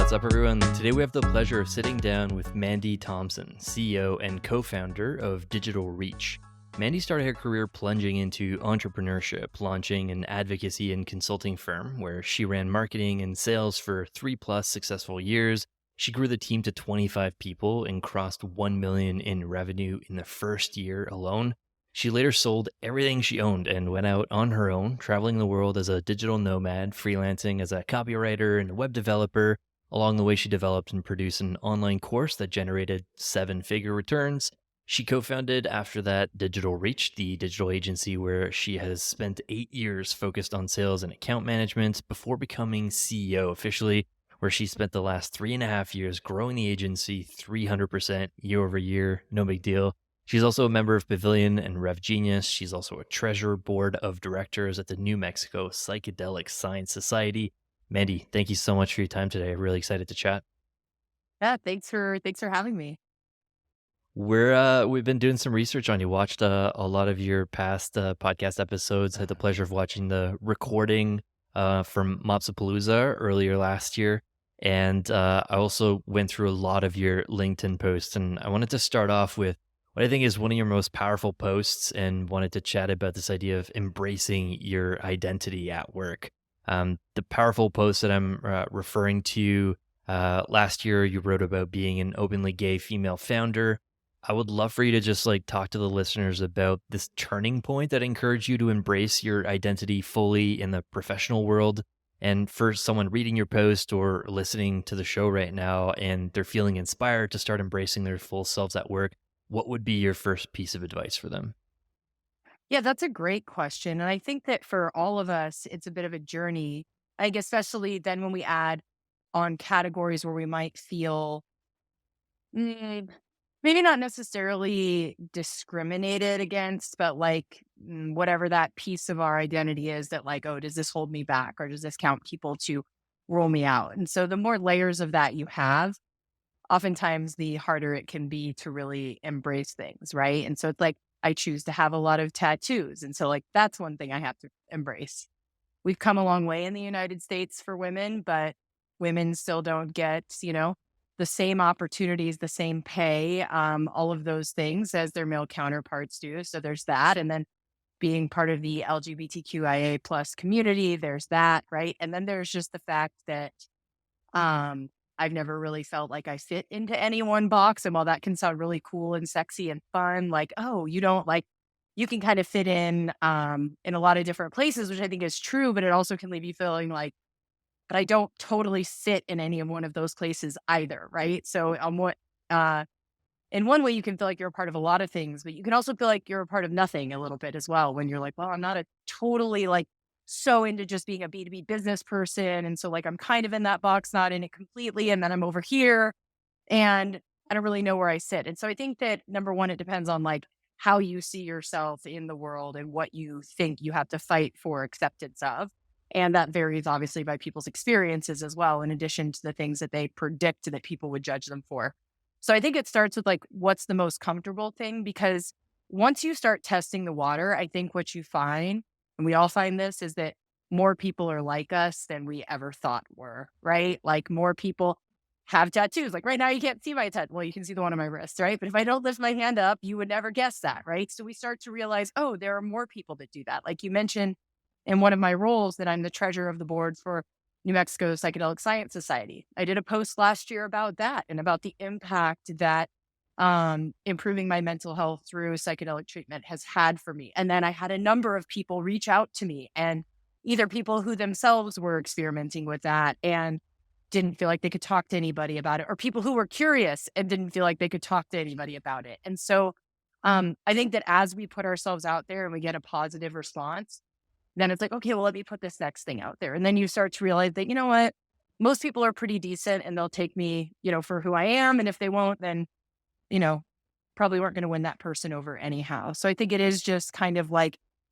What's up, everyone? Today we have the pleasure of sitting down with Mandy Thompson, CEO and co-founder of Digital Reach. Mandy started her career plunging into entrepreneurship, launching an advocacy and consulting firm where she ran marketing and sales for 3+ successful years. She grew the team to 25 people and crossed 1 million in revenue in the first year alone. She later sold everything she owned and went out on her own, traveling the world as a digital nomad, freelancing as a copywriter and a web developer. Along the way, she developed and produced an online course that generated 7-figure returns. She co-founded after that Digital Reach, the digital agency where she has spent 8 years focused on sales and account management before becoming CEO officially, where she spent the last 3.5 years growing the agency 300% year over year. No big deal. She's also a member of Pavilion and Rev Genius. She's also a treasurer board of directors at the New Mexico Psychedelic Science Society. Mandy, thank you so much for your time today. I'm really excited to chat. Yeah, thanks for having me. We've been doing some research on you. Watched a lot of your past podcast episodes. Had the pleasure of watching the recording from Mopsapalooza earlier last year, and I also went through a lot of your LinkedIn posts. And I wanted to start off with what I think is one of your most powerful posts, and wanted to chat about this idea of embracing your identity at work. The powerful post that I'm referring to, last year, you wrote about being an openly gay female founder. I would love for you to just talk to the listeners about this turning point that encouraged you to embrace your identity fully in the professional world. And for someone reading your post or listening to the show right now and they're feeling inspired to start embracing their full selves at work, what would be your first piece of advice for them? Yeah, that's a great question. And I think that for all of us, it's a bit of a journey. I guess especially then when we add on categories where we might feel mm, maybe not necessarily discriminated against, but whatever that piece of our identity is that oh, does this hold me back or does this count people to roll me out? And so the more layers of that you have, oftentimes the harder it can be to really embrace things, right? And so it's I choose to have a lot of tattoos. And so that's one thing I have to embrace. We've come a long way in the United States for women, but women still don't get, the same opportunities, the same pay, all of those things as their male counterparts do. So there's that. And then being part of the LGBTQIA plus community, there's that, right? And then there's just the fact that I've never really felt like I fit into any one box. And while that can sound really cool and sexy and fun, oh, you don't you can kind of fit in a lot of different places, which I think is true, but it also can leave you feeling but I don't totally sit in any of one of those places either, right? So uh in one way you can feel like you're a part of a lot of things, but you can also feel like you're a part of nothing a little bit as well when you're well, I'm not a totally so into just being a B2B business person. And so I'm kind of in that box, not in it completely. And then I'm over here and I don't really know where I sit. And so I think that number one, it depends on how you see yourself in the world and what you think you have to fight for acceptance of. And that varies obviously by people's experiences as well, in addition to the things that they predict that people would judge them for. So I think it starts with what's the most comfortable thing, because once you start testing the water, I think what you find, and we all find this, is that more people are like us than we ever thought were, right? More people have tattoos. Right now, you can't see my tattoo. Well, you can see the one on my wrist, right? But if I don't lift my hand up, you would never guess that, right? So we start to realize, oh, there are more people that do that. Like you mentioned in one of my roles, that I'm the treasurer of the board for New Mexico Psychedelic Science Society. I did a post last year about that and about the impact that improving my mental health through psychedelic treatment has had for me. And then I had a number of people reach out to me, and either people who themselves were experimenting with that and didn't feel like they could talk to anybody about it, or people who were curious and didn't feel like they could talk to anybody about it. And so I think that as we put ourselves out there and we get a positive response, then it's okay, well, let me put this next thing out there. And then you start to realize that, you know what, most people are pretty decent and they'll take me, for who I am. And if they won't, then, you know, probably weren't going to win that person over anyhow. So I think it is just kind of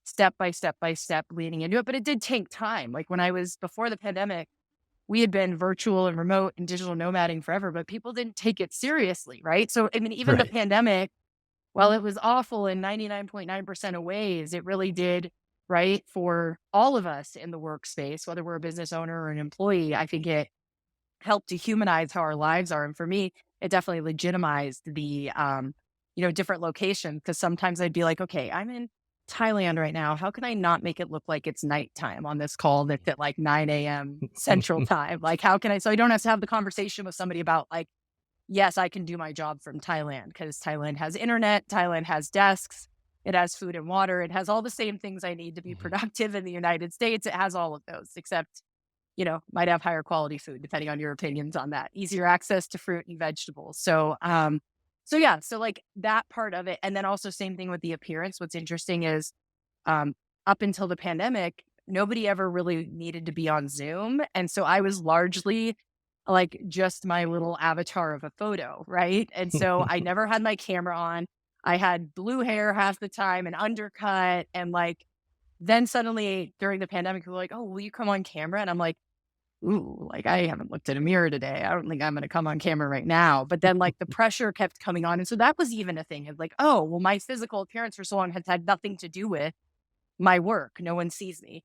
step by step by step leaning into it. But it did take time. When I was before the pandemic, we had been virtual and remote and digital nomading forever, but people didn't take it seriously, right? So, I mean, even the Right. pandemic, while it was awful in 99.9% of ways, it really did, right, for all of us in the workspace, whether we're a business owner or an employee. I think it helped to humanize how our lives are. And for me, it definitely legitimized the, different locations. Cause sometimes I'd be like, okay, I'm in Thailand right now. How can I not make it look like it's nighttime on this call that's at like 9 a.m. Central Time? Like, how can I, so I don't have to have the conversation with somebody about like, yes, I can do my job from Thailand because Thailand has internet, Thailand has desks, it has food and water, it has all the same things I need to be Mhm. productive in the United States. It has all of those, except, might have higher quality food, depending on your opinions on that. Easier access to fruit and vegetables. So yeah, so like that part of it. And then also same thing with the appearance. What's interesting is um, up until the pandemic, nobody ever really needed to be on Zoom. And so I was largely like just my little avatar of a photo, right? And so I never had my camera on. I had blue hair half the time and undercut. And like, then suddenly during the pandemic, people were like, oh, will you come on camera? And I'm like, ooh, like I haven't looked in a mirror today. I don't think I'm going to come on camera right now. But then like the pressure kept coming on. And so that was even a thing of like, oh, well, my physical appearance for so long has had nothing to do with my work. No one sees me.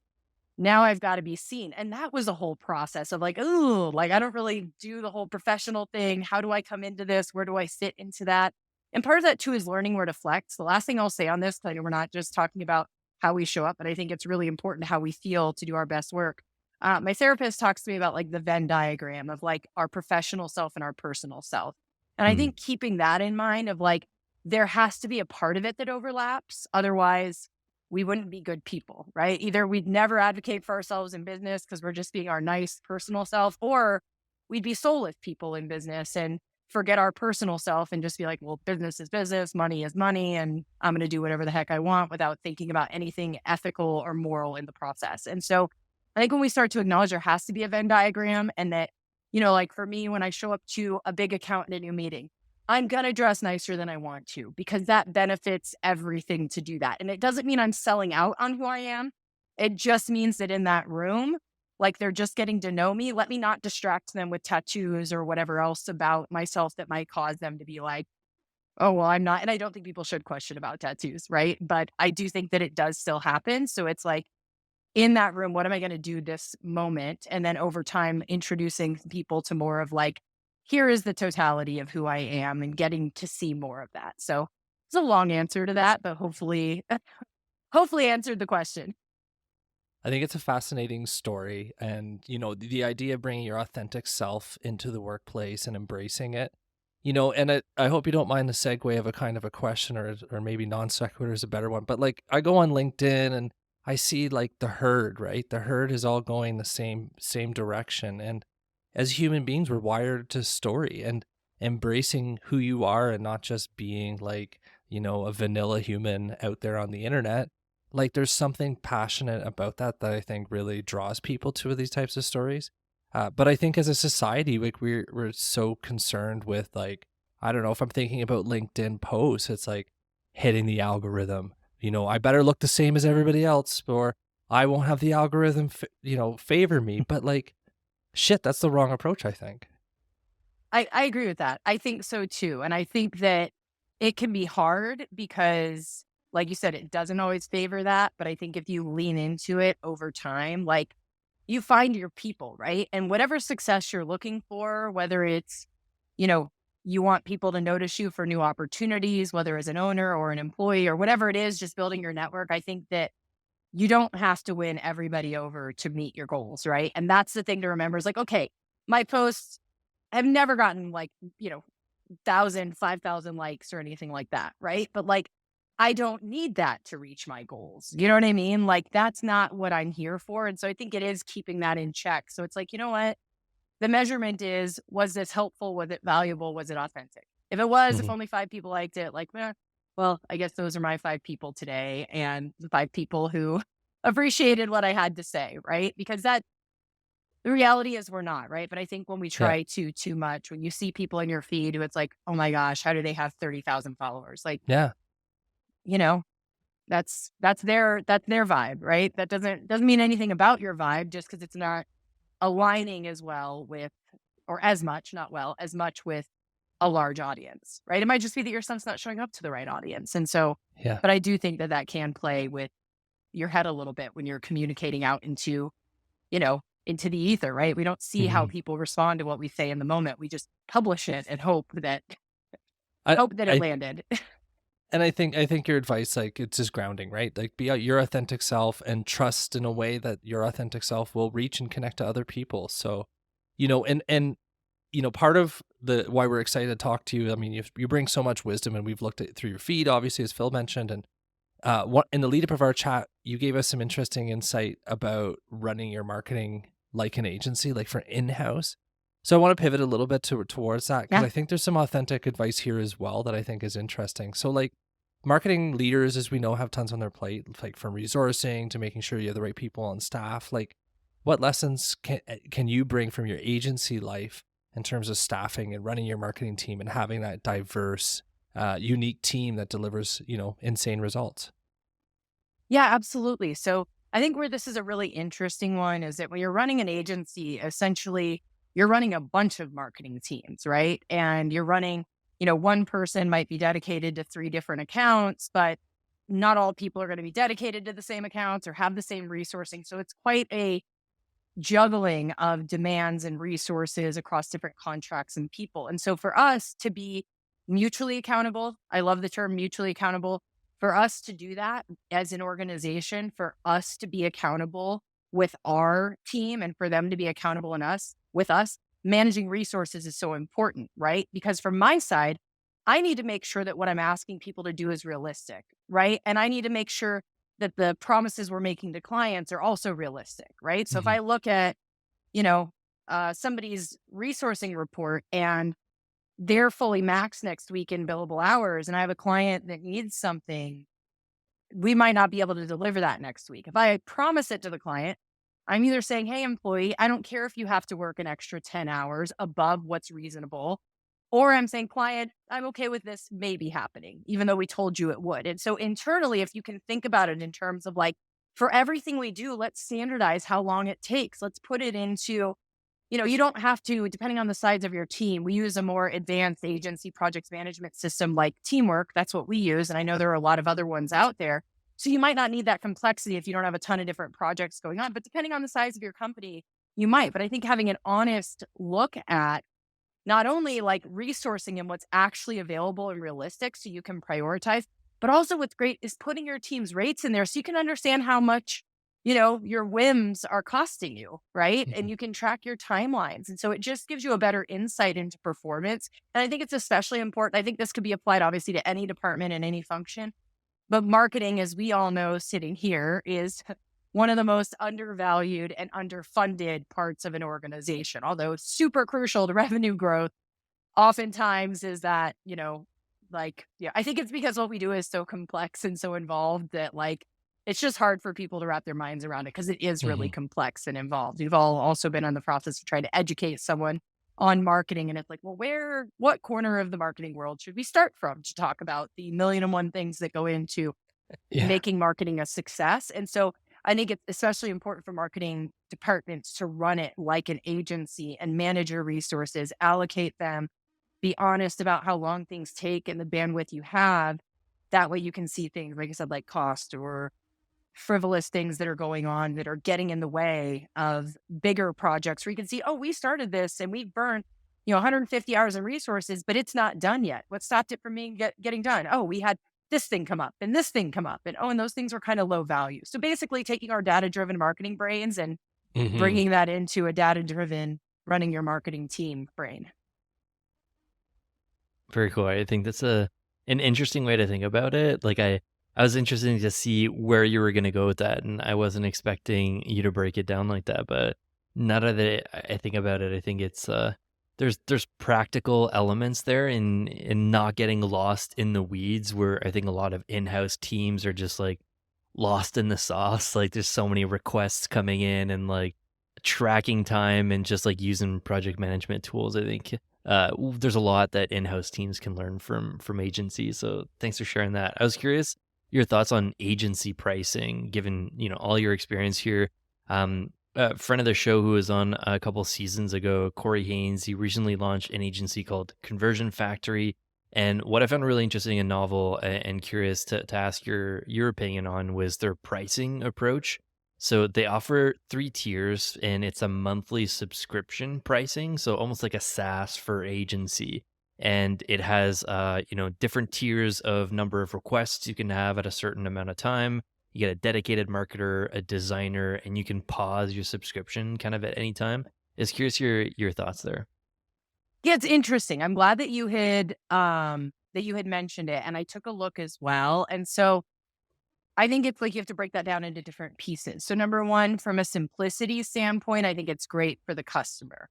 Now I've got to be seen. And that was a whole process of like, ooh, like I don't really do the whole professional thing. How do I come into this? Where do I fit into that? And part of that too is learning where to flex. The last thing I'll say on this, 'cause I know we're not just talking about how we show up, but I think it's really important how we feel to do our best work. My therapist talks to me about like the Venn diagram of like our professional self and our personal self. And I Mm. think keeping that in mind of like, there has to be a part of it that overlaps. Otherwise, we wouldn't be good people, right? Either we'd never advocate for ourselves in business because we're just being our nice personal self, or we'd be soulless people in business and forget our personal self and just be like, well, business is business, money is money, and I'm going to do whatever the heck I want without thinking about anything ethical or moral in the process. And so I think when we start to acknowledge there has to be a Venn diagram and that, like for me, when I show up to a big account in a new meeting, I'm going to dress nicer than I want to because that benefits everything to do that. And it doesn't mean I'm selling out on who I am. It just means that in that room, like they're just getting to know me. Let me not distract them with tattoos or whatever else about myself that might cause them to be like, oh, well, I'm not. And I don't think people should question about tattoos, right? But I do think that it does still happen. So it's like, in that room, what am I going to do this moment? And then over time, introducing people to more of like, here is the totality of who I am and getting to see more of that. So it's a long answer to that, but hopefully answered the question. I think it's a fascinating story. And, the idea of bringing your authentic self into the workplace and embracing it, and I hope you don't mind the segue of a kind of a question or maybe non sequitur is a better one. But like I go on LinkedIn and I see like the herd, right? The herd is all going the same direction. And as human beings, we're wired to story and embracing who you are and not just being like, a vanilla human out there on the internet. Like there's something passionate about that I think really draws people to these types of stories. But I think as a society, like we're so concerned with like, I don't know, if I'm thinking about LinkedIn posts, it's like hitting the algorithm. I better look the same as everybody else, or I won't have the algorithm, favor me. But like, shit, that's the wrong approach, I think. I agree with that. I think so too. And I think that it can be hard because, like you said, it doesn't always favor that. But I think if you lean into it over time, like you find your people, right? And whatever success you're looking for, whether it's, you know, you want people to notice you for new opportunities, whether as an owner or an employee or whatever it is, just building your network. I think that you don't have to win everybody over to meet your goals, right? And that's the thing to remember is like, okay, my posts have never gotten like, 1,000, 5,000 likes or anything like that, right? But like, I don't need that to reach my goals. You know what I mean? Like, that's not what I'm here for. And so I think it is keeping that in check. So it's like, you know what? The measurement is, was this helpful? Was it valuable? Was it authentic? If it was, if Mhm. only 5 people liked it, like, well, I guess those are my 5 people today and the 5 people who appreciated what I had to say, right? Because the reality is we're not, right? But I think when we Yeah. try to too much, when you see people in your feed who it's like, oh my gosh, how do they have 30,000 followers? Like, Yeah. you know, that's their vibe, right? That doesn't mean anything about your vibe just because it's not aligning as well with, or as much, not well, as much with a large audience, right? It might just be that your stuff's not showing up to the right audience. And so, Yeah. but I do think that that can play with your head a little bit when you're communicating out into, into the ether, right? We don't see how Mhm. people respond to what we say in the moment. We just publish it and I hope that it I landed. and I think your advice, like, it's just grounding, right? Like, be out your authentic self and trust in a way that your authentic self will reach and connect to other people. So, part of the why we're excited to talk to you. I mean, you bring so much wisdom, and we've looked at through your feed, obviously, as Phil mentioned, and what in the lead up of our chat, you gave us some interesting insight about running your marketing like an agency, like for in-house. So I want to pivot a little bit towards that because Yeah. I think there's some authentic advice here as well that I think is interesting. So like marketing leaders, as we know, have tons on their plate, like from resourcing to making sure you have the right people on staff. Like, what lessons can you bring from your agency life in terms of staffing and running your marketing team and having that diverse, unique team that delivers, insane results? Yeah, absolutely. So I think where this is a really interesting one is that when you're running an agency, essentially you're running a bunch of marketing teams, right? And you're running, one person might be dedicated to three different accounts, but not all people are going to be dedicated to the same accounts or have the same resourcing. So it's quite a juggling of demands and resources across different contracts and people. And so for us to be mutually accountable, I love the term mutually accountable. For us to do that as an organization, for us to be accountable with our team and for them to be accountable in us with us, managing resources is so important, right? Because from my side, I need to make sure that what I'm asking people to do is realistic, right? And I need to make sure that the promises we're making to clients are also realistic, right? So if Mhm. I look at, you know, somebody's resourcing report and they're fully maxed next week in billable hours, and I have a client that needs something, we might not be able to deliver that next week. If I promise it to the client, I'm either saying, hey, employee, I don't care if you have to work an extra 10 hours above what's reasonable. Or I'm saying, client, I'm okay with this maybe happening, even though we told you it would. And so internally, if you can think about it in terms of like, for everything we do, let's standardize how long it takes. Let's put it into, you don't have to, depending on the size of your team, we use a more advanced agency project management system like Teamwork. That's what we use. And I know there are a lot of other ones out there. So you might not need that complexity if you don't have a ton of different projects going on. But depending on the size of your company, you might. But I think having an honest look at not only like resourcing and what's actually available and realistic so you can prioritize, but also what's great is putting your team's rates in there so you can understand how much, your whims are costing you, right? And Mhm. you can track your timelines. And so it just gives you a better insight into performance. And I think it's especially important. I think this could be applied obviously to any department and any function. But marketing, as we all know, sitting here, is one of the most undervalued and underfunded parts of an organization. Although super crucial to revenue growth, oftentimes is that, I think it's because what we do is so complex and so involved that it's just hard for people to wrap their minds around it because it is really Mhm. complex and involved. We've all also been on the process of trying to educate someone on marketing. And it's like, well, what corner of the marketing world should we start from to talk about the million and one things that go into Yeah. making marketing a success? And so I think it's especially important for marketing departments to run it like an agency and manage your resources, allocate them, be honest about how long things take and the bandwidth you have. That way you can see things, like I said, like cost or frivolous things that are going on that are getting in the way of bigger projects where you can see, oh, we started this and we burned, 150 hours of resources, but it's not done yet. What stopped it from getting done? Oh, we had this thing come up and this thing come up. And those things were kind of low value. So basically taking our data driven marketing brains and Mhm. bringing that into a data driven running your marketing team brain. Very cool. I think that's an interesting way to think about it. Like I was interested to see where you were gonna go with that, and I wasn't expecting you to break it down like that. But now that I think about it, I think it's there's practical elements there in not getting lost in the weeds where I think a lot of in-house teams are just like lost in the sauce. Like there's so many requests coming in and like tracking time and just like using project management tools. I think there's a lot that in-house teams can learn from agencies. So thanks for sharing that. I was curious your thoughts on agency pricing, given all your experience here. A friend of the show who was on a couple seasons ago, Corey Haynes, he recently launched an agency called Conversion Factory. And what I found really interesting and novel and curious to ask your opinion on was their pricing approach. So they offer 3 tiers, and it's a monthly subscription pricing, so almost like a SaaS for agency. And it has, different tiers of number of requests you can have at a certain amount of time. You get a dedicated marketer, a designer, and you can pause your subscription kind of at any time. Just curious your thoughts there. Yeah, it's interesting. I'm glad that you had mentioned it, and I took a look as well. And so I think it's like you have to break that down into different pieces. So number one, from a simplicity standpoint, I think it's great for the customer.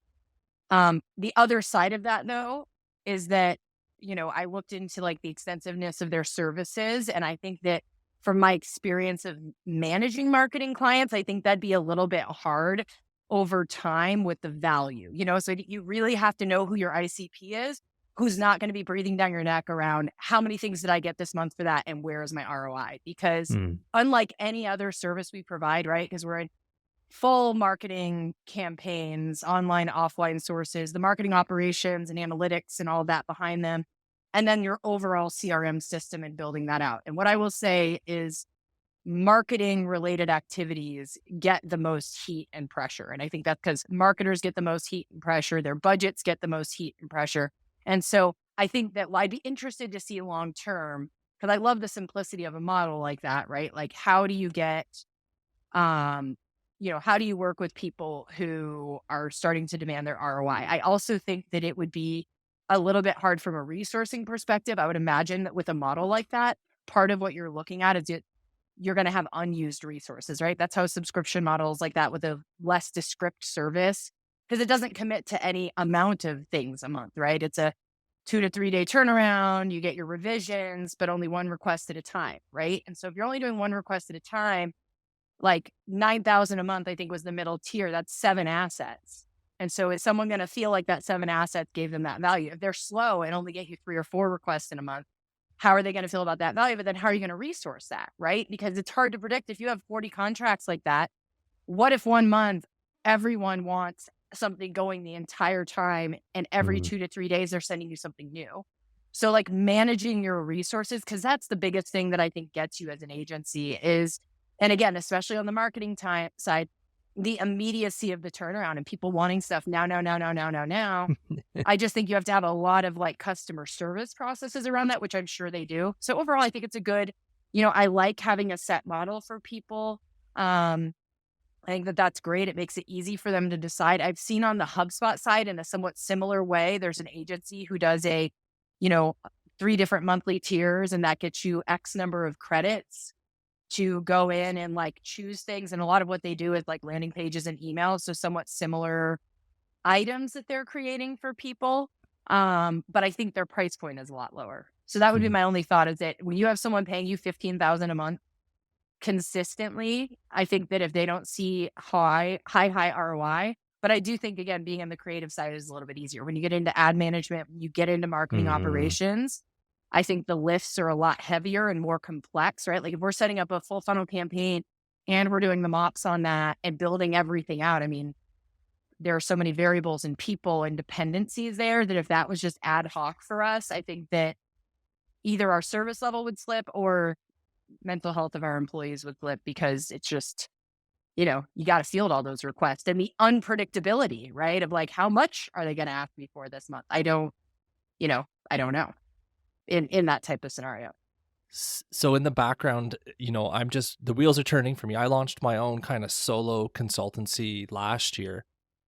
The other side of that though is that, I looked into like the extensiveness of their services. And I think that from my experience of managing marketing clients, I think that'd be a little bit hard over time with the value, so you really have to know who your ICP is, who's not going to be breathing down your neck around how many things did I get this month for that and where is my ROI? Because Mm, unlike any other service we provide, right? Because we're in full marketing campaigns, online, offline sources, the marketing operations and analytics and all that behind them, and then your overall CRM system and building that out. And what I will say is marketing related activities get the most heat and pressure. And I think that's because marketers get the most heat and pressure, their budgets get the most heat and pressure. And so I think that I'd be interested to see long term, because I love the simplicity of a model like that, right? Like how do you get um, how do you work with people who are starting to demand their ROI? I also think that it would be a little bit hard from a resourcing perspective. I would imagine that with a model like that, part of what you're looking at is you're going to have unused resources, right? That's how subscription models like that with a less descript service, because it doesn't commit to any amount of things a month, right? It's a 2 to 3 day turnaround. You get your revisions, but only one request at a time, right? And so if you're only doing one request at a time, like 9,000 a month, I think was the middle tier. That's 7 assets. And so is someone going to feel like that 7 assets gave them that value? If they're slow and only get you 3 or 4 requests in a month, how are they going to feel about that value? But then how are you going to resource that, right? Because it's hard to predict. If you have 40 contracts like that, what if one month everyone wants something going the entire time and every mm, 2 to 3 days they're sending you something new? So like managing your resources, because that's the biggest thing that I think gets you as an agency is, and again, especially on the marketing side, the immediacy of the turnaround and people wanting stuff now, now, now, now, now, now, now. I just think you have to have a lot of like customer service processes around that, which I'm sure they do. So overall, I think it's a good, I like having a set model for people. I think that that's great. It makes it easy for them to decide. I've seen on the HubSpot side in a somewhat similar way, there's an agency who does you know, 3 different monthly tiers, and that gets you X number of credits to go in and like choose things. And a lot of what they do is like landing pages and emails. So somewhat similar items that they're creating for people. But I think their price point is a lot lower. So that would be mm, my only thought is that when you have someone paying you 15,000 a month consistently, I think that if they don't see high ROI, but I do think again, being on the creative side is a little bit easier. When you get into ad management, when you get into marketing mhm, operations, I think the lifts are a lot heavier and more complex, right? Like if we're setting up a full funnel campaign and we're doing the mops on that and building everything out, I mean, there are so many variables and people and dependencies there that if that was just ad hoc for us, I think that either our service level would slip or mental health of our employees would slip because it's just, you got to field all those requests and the unpredictability, right? Of like, how much are they going to ask me for this month? I don't know in that type of scenario. So in the background, I'm just the wheels are turning for me. I launched my own kind of solo consultancy last year.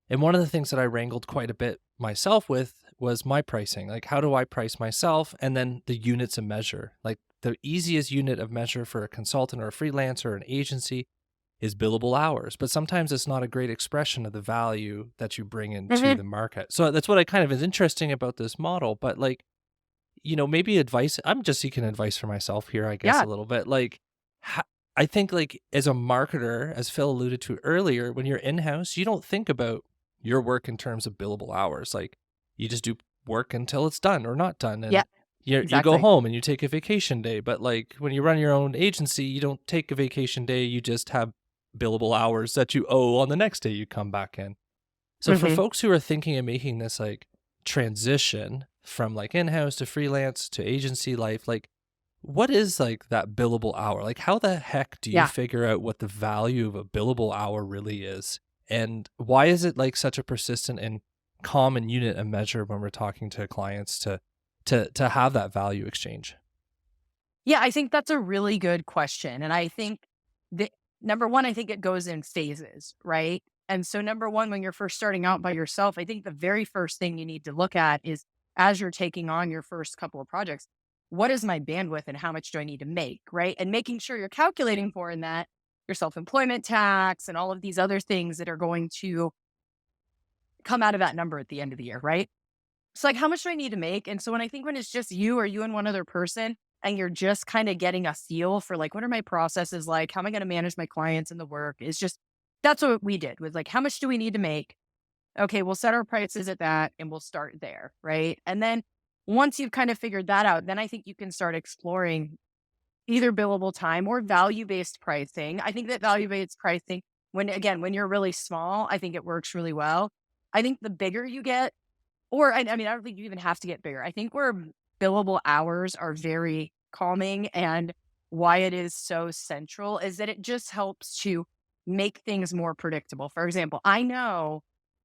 And one of the things that I wrangled quite a bit myself with was my pricing. Like, how do I price myself? And then the units of measure. Like, the easiest unit of measure for a consultant or a freelancer or an agency is billable hours. But sometimes it's not a great expression of the value that you bring into Hmm. the market. So that's what I kind of is interesting about this model. But like, maybe advice. I'm just seeking advice for myself here, I guess, Yeah. a little bit. Like, I think, like, as a marketer, as Phil alluded to earlier, when you're in house, you don't think about your work in terms of billable hours. Like, you just do work until it's done or not done. Yeah. And you go Exactly. home and you take a vacation day. But like, when you run your own agency, you don't take a vacation day. You just have billable hours that you owe on the next day you come back in. So for Hmm. folks who are thinking of making this like transition from like in-house to freelance to agency life, like what is like that billable hour? Like how the heck do you Yeah. figure out what the value of a billable hour really is? And why is it like such a persistent and common unit of measure when we're talking to clients to have that value exchange? Yeah, I think that's a really good question. And I think that number one, I think it goes in phases, right? And so, number one, when you're first starting out by yourself, I think the very first thing you need to look at is as you're taking on your first couple of projects, what is my bandwidth and how much do I need to make, right? And making sure you're calculating for in that your self employment tax and all of these other things that are going to come out of that number at the end of the year, right? So, like, how much do I need to make? And so, when it's just you or you and one other person, and you're just kind of getting a feel for like, what are my processes like? How am I going to manage my clients and the work? Is just that's what we did was like, how much do we need to make? Okay, we'll set our prices at that and we'll start there. Right. And then once you've kind of figured that out, then I think you can start exploring either billable time or value based pricing. I think that value based pricing, when you're really small, I think it works really well. I think the bigger you get, I mean, I don't think you even have to get bigger. I think where billable hours are very calming and why it is so central is that it just helps to make things more predictable. For example, I know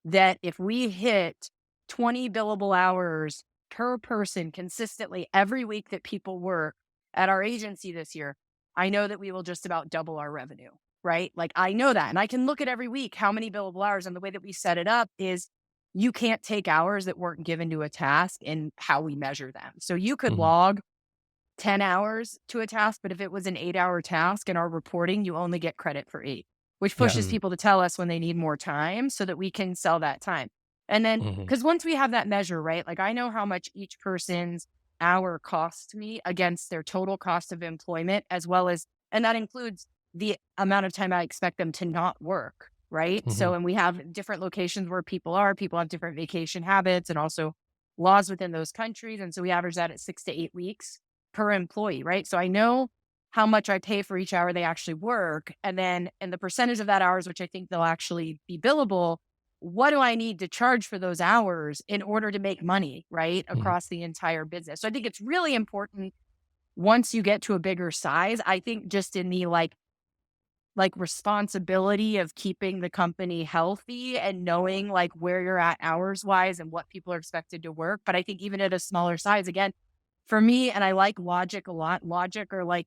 that if we hit 20 billable hours per person consistently every week that people work at our agency this year, I know that we will just about double our revenue, right? Like I know that. And I can look at every week how many billable hours. And the way that we set it up is you can't take hours that weren't given to a task in how we measure them. So you could Mhm. log 10 hours to a task, but if it was an 8-hour task in our reporting, you only get credit for 8, which Yeah. pushes people to tell us when they need more time so that we can sell that time. And then, Mhm. because once we have that measure, right, like I know how much each person's hour costs me against their total cost of employment, as well as, and that includes the amount of time I expect them to not work, right? Mhm. So, and we have different locations where people have different vacation habits and also laws within those countries. And so we average that at 6 to 8 weeks per employee, right? So I know how much I pay for each hour they actually work. And then, and the percentage of that hours, which I think they'll actually be billable, what do I need to charge for those hours in order to make money, right? Mhm. Across the entire business. So I think it's really important once you get to a bigger size. I think just in the like responsibility of keeping the company healthy and knowing like where you're at hours wise and what people are expected to work. But I think even at a smaller size, again, for me, and I like logic a lot. Logic or like,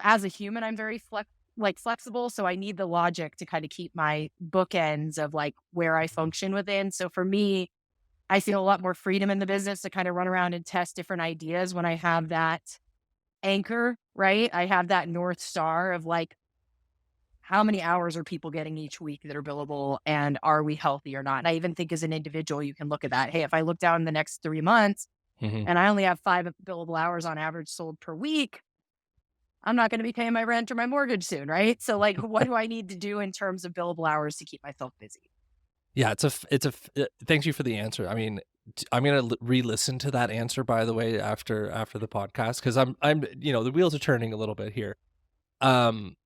as a human, I'm very flexible. So I need the logic to kind of keep my bookends of like where I function within. So for me, I feel a lot more freedom in the business to kind of run around and test different ideas when I have that anchor, right? I have that North Star of like, how many hours are people getting each week that are billable and are we healthy or not? And I even think as an individual, you can look at that. Hey, if I look down the next 3 months, Mhm. and I only have 5 billable hours on average sold per week, I'm not going to be paying my rent or my mortgage soon, right? So, like, what do I need to do in terms of billable hours to keep myself busy? Yeah, thank you for the answer. I mean, I'm gonna re-listen to that answer, by the way, after the podcast, because I'm the wheels are turning a little bit here. Um,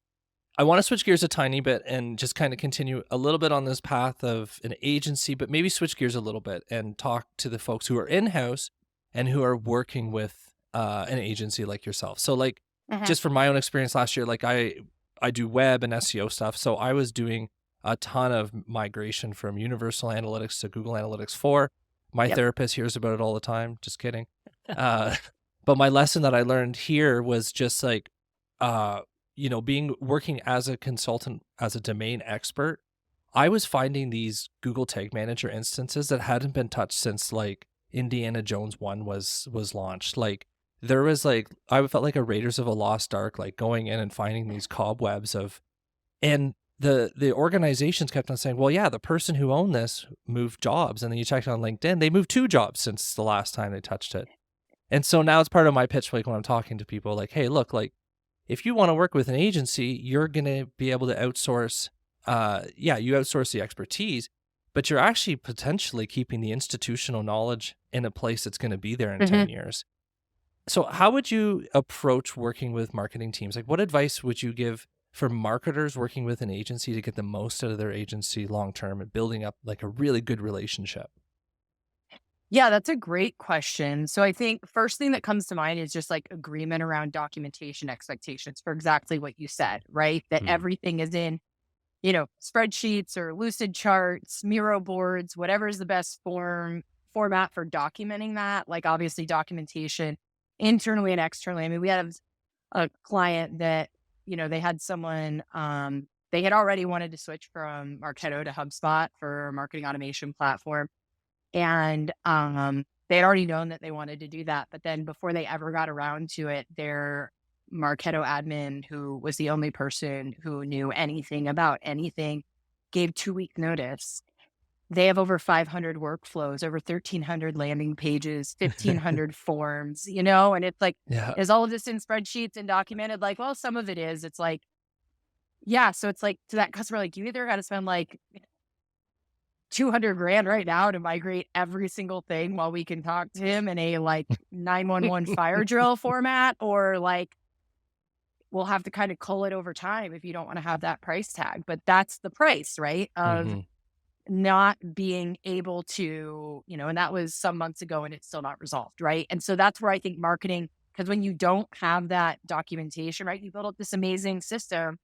I want to switch gears a tiny bit and just kind of continue a little bit on this path of an agency, but maybe switch gears a little bit and talk to the folks who are in-house and who are working with an agency like yourself. So, like, Mhm. just from my own experience last year, like I do web and SEO stuff, so I was doing a ton of migration from Universal Analytics to Google Analytics 4. My Yep. therapist hears about it all the time. Just kidding. Uh, but my lesson that I learned here was just like, being working as a consultant, as a domain expert, I was finding these Google Tag Manager instances that hadn't been touched since like Indiana Jones 1 was launched. Like there was like I felt like a Raiders of a Lost Ark, like going in and finding these cobwebs of, and the organizations kept on saying, well, yeah, the person who owned this moved jobs. And then you checked on LinkedIn, they moved 2 jobs since the last time they touched it. And so now it's part of my pitch, like when I'm talking to people, like, hey, look, like if you want to work with an agency, you're going to be able to outsource. You outsource the expertise, but you're actually potentially keeping the institutional knowledge in a place that's going to be there in 10 Mhm. years. So how would you approach working with marketing teams? Like what advice would you give for marketers working with an agency to get the most out of their agency long term and building up like a really good relationship? Yeah, that's a great question. So I think first thing that comes to mind is just like agreement around documentation expectations for exactly what you said, right? That Hmm. everything is in, spreadsheets or lucid charts, Miro boards, whatever is the best format for documenting that. Like obviously documentation internally and externally. I mean, we have a client that, they had someone, they had already wanted to switch from Marketo to HubSpot for a marketing automation platform. And they had already known that they wanted to do that. But then before they ever got around to it, their Marketo admin, who was the only person who knew anything about anything, gave 2-week notice. They have over 500 workflows, over 1,300 landing pages, 1,500 forms, and it's like, Yeah. is all of this in spreadsheets and documented? Like, well, some of it is. It's like, yeah. So it's like to that customer, like you either got to spend like 200 grand right now to migrate every single thing while we can talk to him in a like 911 fire drill format, or like we'll have to kind of cull it over time if you don't want to have that price tag. But that's the price, right? Of Hmm. not being able to, and that was some months ago and it's still not resolved, right? And so that's where I think marketing, because when you don't have that documentation, right, you build up this amazing system,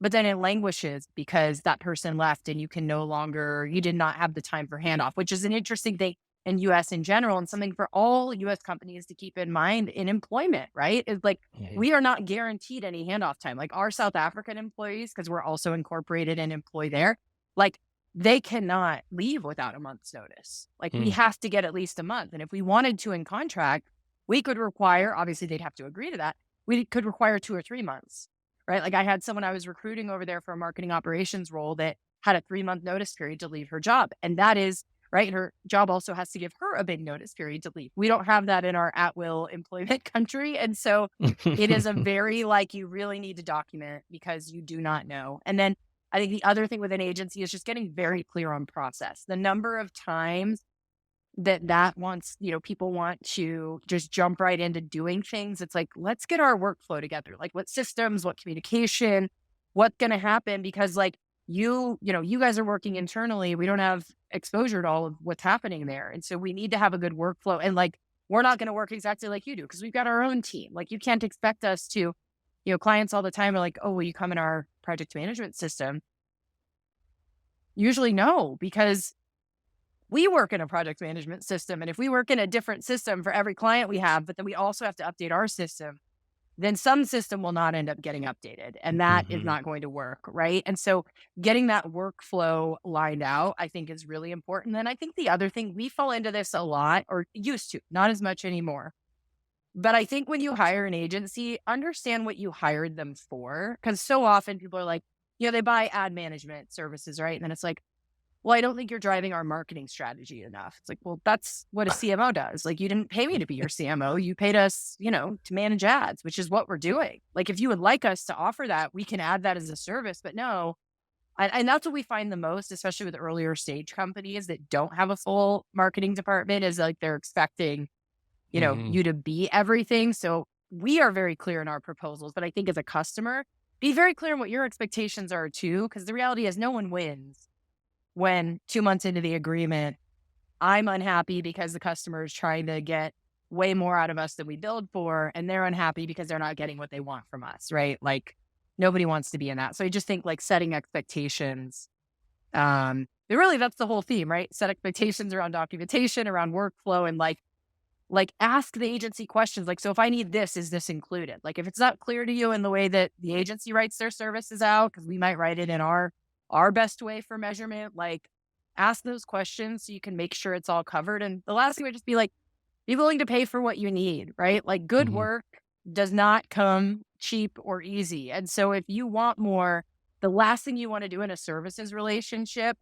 but then it languishes because that person left and you did not have the time for handoff, which is an interesting thing in US in general and something for all US companies to keep in mind in employment, right? Is like Mhm. we are not guaranteed any handoff time. Like our South African employees, because we're also incorporated and employed there, like they cannot leave without a month's notice. Like we Mm. have to get at least a month. And if we wanted to in contract, we could require, obviously they'd have to agree to that. We could require 2 or 3 months, right? Like I had someone I was recruiting over there for a marketing operations role that had a 3-month notice period to leave her job. And that is right. Her job also has to give her a big notice period to leave. We don't have that in our at will employment country. And so it is a very like you really need to document because you do not know. And then I think the other thing with an agency is just getting very clear on process. The number of times that wants, people want to just jump right into doing things. It's like, let's get our workflow together. Like what systems, what communication, what's going to happen? Because like you guys are working internally. We don't have exposure to all of what's happening there. And so we need to have a good workflow. And like, we're not going to work exactly like you do because we've got our own team. Like you can't expect us to, clients all the time are like, oh, will you come in our project management system? Usually no, because we work in a project management system. And if we work in a different system for every client we have, but then we also have to update our system, then some system will not end up getting updated. And that is Mhm. not going to work. Right. And so getting that workflow lined out, I think is really important. And I think the other thing, we fall into this a lot or used to, not as much anymore. But I think when you hire an agency, understand what you hired them for. Cause so often people are like, they buy ad management services, right? And then it's like, well, I don't think you're driving our marketing strategy enough. It's like, well, that's what a CMO does. Like, you didn't pay me to be your CMO. You paid us, to manage ads, which is what we're doing. Like, if you would like us to offer that, we can add that as a service. But no, and that's what we find the most, especially with earlier stage companies that don't have a full marketing department, is like they're expecting, Hmm. you to be everything. So we are very clear in our proposals. But I think as a customer, be very clear on what your expectations are too, because the reality is no one wins when 2 months into the agreement, I'm unhappy because the customer is trying to get way more out of us than we billed for, and they're unhappy because they're not getting what they want from us, right? Like nobody wants to be in that. So I just think like setting expectations, but really that's the whole theme, right? Set expectations around documentation, around workflow, and like ask the agency questions. Like, so if I need this, is this included? Like if it's not clear to you in the way that the agency writes their services out, because we might write it in our best way for measurement, like ask those questions so you can make sure it's all covered. And the last thing would just be like, be willing to pay for what you need, right? Like good Hmm. work does not come cheap or easy. And so if you want more, the last thing you want to do in a services relationship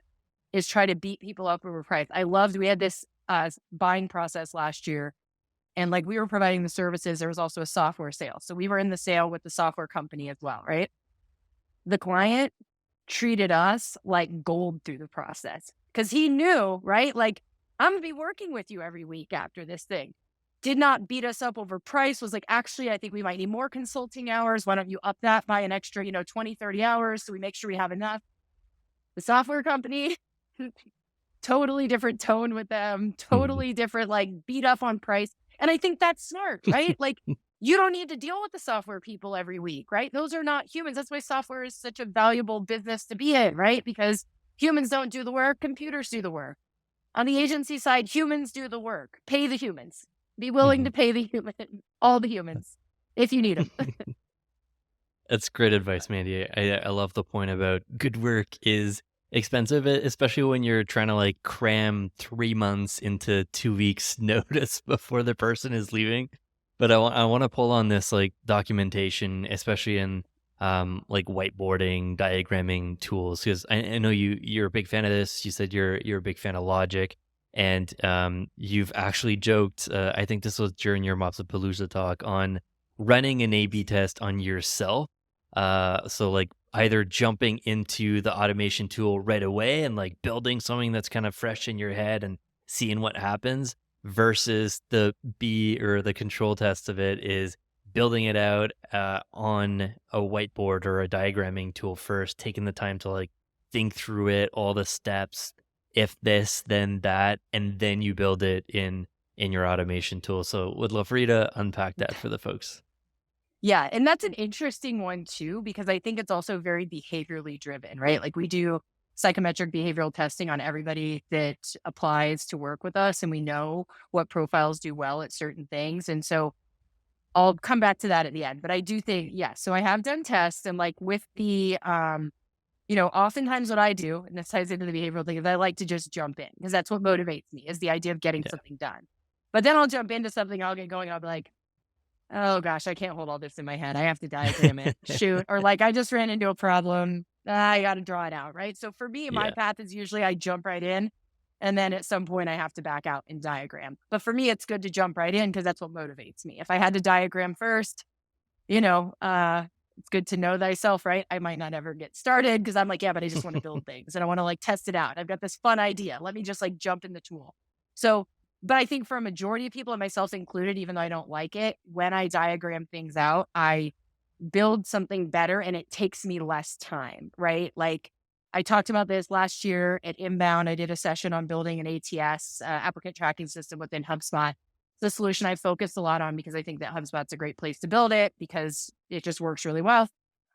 is try to beat people up over price. We had this buying process last year, and like we were providing the services. There was also a software sale. So we were in the sale with the software company as well, right? The client treated us like gold through the process because he knew, right? Like, I'm going to be working with you every week after this thing. Did not beat us up over price, was like, actually, I think we might need more consulting hours. Why don't you up that by an extra, 20, 30 hours so we make sure we have enough? The software company totally different tone with them, Mhm. totally different, like beat up on price. And I think that's smart, right? Like you don't need to deal with the software people every week, right? Those are not humans. That's why software is such a valuable business to be in, right? Because humans don't do the work, computers do the work. On the agency side, humans do the work. Pay the humans. Be willing to Mhm. pay the human, all the humans, if you need them. That's great advice, Mandy. I love the point about good work is expensive, especially when you're trying to like cram 3 months into 2 weeks notice before the person is leaving. But I want to pull on this like documentation, especially in like whiteboarding, diagramming tools, because I know you're a big fan of this. You said you're a big fan of Logic, and you've actually joked. I think this was during your Mopsapalooza talk on running an A/B test on yourself, so like either jumping into the automation tool right away and like building something that's kind of fresh in your head and seeing what happens versus the B or the control test of it is building it out on a whiteboard or a diagramming tool first, taking the time to like think through it, all the steps, if this, then that, and then you build it in your automation tool. So would love for you to unpack that for the folks. Yeah, and that's an interesting one too, because I think it's also very behaviorally driven, right? Like we do psychometric behavioral testing on everybody that applies to work with us, and we know what profiles do well at certain things. And so I'll come back to that at the end. But I do think, yeah, so I have done tests and like with the oftentimes what I do, and this ties into the behavioral thing, is I like to just jump in because that's what motivates me is the idea of getting Yeah. something done. But then I'll jump into something, I'll get going, I'll be like, oh gosh, I can't hold all this in my head. I have to diagram it. Shoot. Or like I just ran into a problem. I got to draw it out. Right. So for me, my Yeah. path is usually I jump right in. And then at some point I have to back out and diagram. But for me, it's good to jump right in because that's what motivates me. If I had to diagram first, you know, it's good to know thyself, right? I might not ever get started because I'm like, yeah, but I just want to build things and I want to like test it out. I've got this fun idea. Let me just like jump in the tool. So, but I think for a majority of people and myself included, even though I don't like it, when I diagram things out, I build something better and it takes me less time, right? Like I talked about this last year at Inbound. I did a session on building an ATS, applicant tracking system within HubSpot. The solution I focused a lot on because I think that HubSpot's a great place to build it because it just works really well.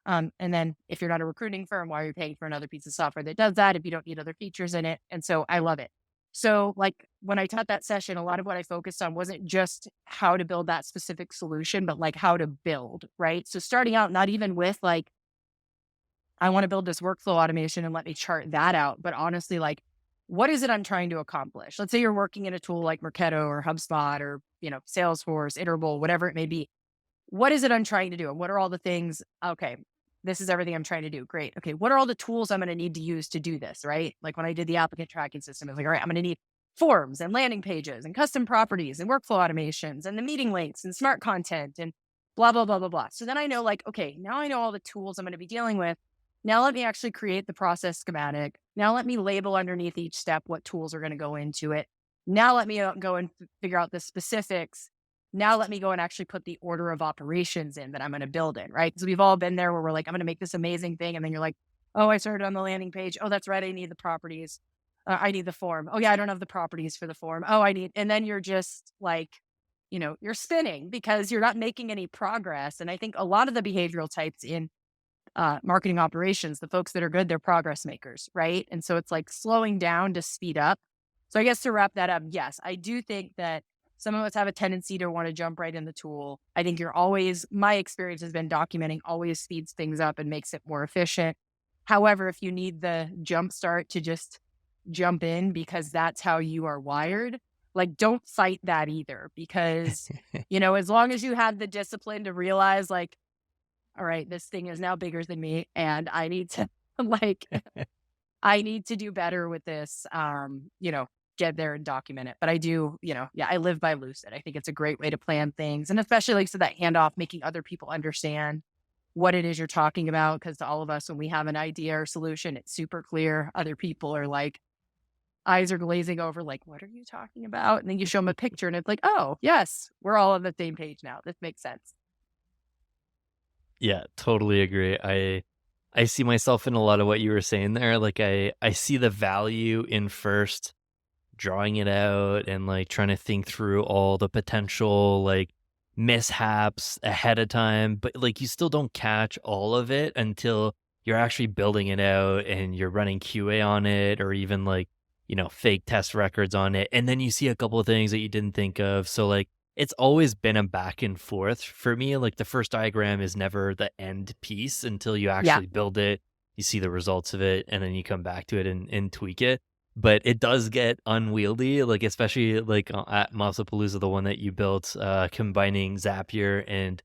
And then if you're not a recruiting firm, why are you paying for another piece of software that does that if you don't need other features in it? And so I love it. So like when I taught that session, a lot of what I focused on wasn't just how to build that specific solution, but like how to build, right? So starting out, not even with like, I want to build this workflow automation and let me chart that out. But honestly, like, what is it I'm trying to accomplish? Let's say you're working in a tool like Marketo or HubSpot or, Salesforce, Iterable, whatever it may be. What is it I'm trying to do? And what are all the things? Okay, this is everything I'm trying to do. Great. Okay, what are all the tools I'm going to need to use to do this, right? Like when I did the applicant tracking system, I was like, all right, I'm going to need forms and landing pages and custom properties and workflow automations and the meeting links and smart content and blah, blah, blah, blah, blah. So then I know like, okay, now I know all the tools I'm going to be dealing with. Now let me actually create the process schematic. Now let me label underneath each step what tools are going to go into it. Now let me go and figure out the specifics. Now let me go and actually put the order of operations in that I'm going to build in, right? Because we've all been there where we're like, I'm going to make this amazing thing. And then you're like, oh, I started on the landing page. Oh, that's right. I need the properties. I need the form. Oh, yeah, I don't have the properties for the form. Oh, and then you're just like, you're spinning because you're not making any progress. And I think a lot of the behavioral types in marketing operations, the folks that are good, they're progress makers, right? And so it's like slowing down to speed up. So I guess to wrap that up, yes, I do think that some of us have a tendency to want to jump right in the tool. I think my experience has been documenting always speeds things up and makes it more efficient. However, if you need the jump start to just jump in because that's how you are wired, like don't fight that either because, as long as you have the discipline to realize like, all right, this thing is now bigger than me and I need to like, I need to do better with this, get there and document it. But I do, yeah, I live by Lucid. I think it's a great way to plan things. And especially like, so that handoff, making other people understand what it is you're talking about. Cause to all of us, when we have an idea or solution, it's super clear. Other people are like, eyes are glazing over, like, what are you talking about? And then you show them a picture and it's like, oh, yes, we're all on the same page now. This makes sense. Yeah, totally agree. I see myself in a lot of what you were saying there. Like I see the value in first drawing it out and like trying to think through all the potential like mishaps ahead of time, but like you still don't catch all of it until you're actually building it out and you're running QA on it or even like, fake test records on it. And then you see a couple of things that you didn't think of. So like it's always been a back and forth for me. Like the first diagram is never the end piece until you Yeah. actually build it, you see the results of it, and then you come back to it and tweak it. But it does get unwieldy, like especially like at Mousapalooza, the one that you built, combining Zapier and